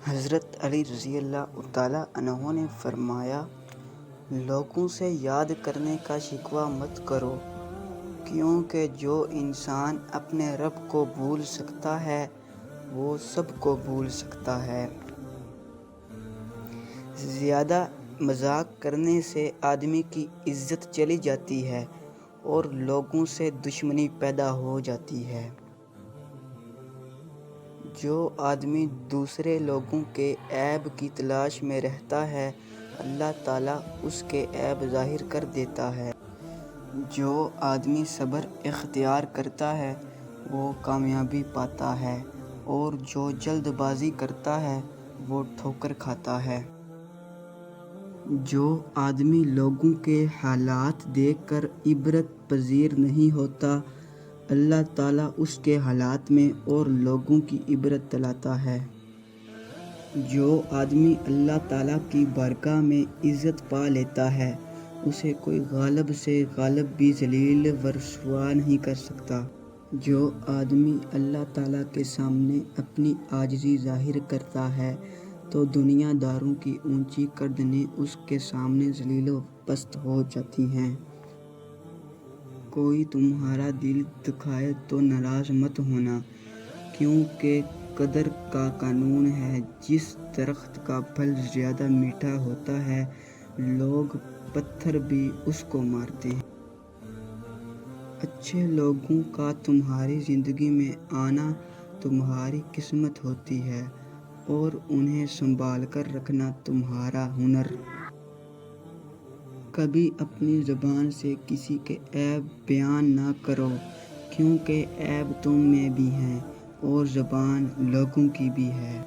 حضرت علی رضی اللہ تعالیٰ عنہ نے فرمایا، لوگوں سے یاد کرنے کا شکوہ مت کرو، کیونکہ جو انسان اپنے رب کو بھول سکتا ہے وہ سب کو بھول سکتا ہے۔ زیادہ مذاق کرنے سے آدمی کی عزت چلی جاتی ہے اور لوگوں سے دشمنی پیدا ہو جاتی ہے۔ جو آدمی دوسرے لوگوں کے عیب کی تلاش میں رہتا ہے، اللہ تعالیٰ اس کے عیب ظاہر کر دیتا ہے۔ جو آدمی صبر اختیار کرتا ہے وہ کامیابی پاتا ہے، اور جو جلد بازی کرتا ہے وہ ٹھوکر کھاتا ہے۔ جو آدمی لوگوں کے حالات دیکھ کر عبرت پذیر نہیں ہوتا، اللہ تعالیٰ اس کے حالات میں اور لوگوں کی عبرت دلاتا ہے۔ جو آدمی اللہ تعالیٰ کی بارگاہ میں عزت پا لیتا ہے، اسے کوئی غالب سے غالب بھی ذلیل و رسوا نہیں کر سکتا۔ جو آدمی اللہ تعالیٰ کے سامنے اپنی عاجزی ظاہر کرتا ہے تو دنیا داروں کی اونچی گردنیں اس کے سامنے ذلیل و پست ہو جاتی ہیں۔ کوئی تمہارا دل دکھائے تو ناراض مت ہونا، کیونکہ قدر کا قانون ہے، جس درخت کا پھل زیادہ میٹھا ہوتا ہے لوگ پتھر بھی اس کو مارتے ہیں۔ اچھے لوگوں کا تمہاری زندگی میں آنا تمہاری قسمت ہوتی ہے، اور انہیں سنبھال کر رکھنا تمہارا ہنر۔ کبھی اپنی زبان سے کسی کے عیب بیان نہ کرو، کیونکہ عیب تم میں بھی ہیں اور زبان لوگوں کی بھی ہے۔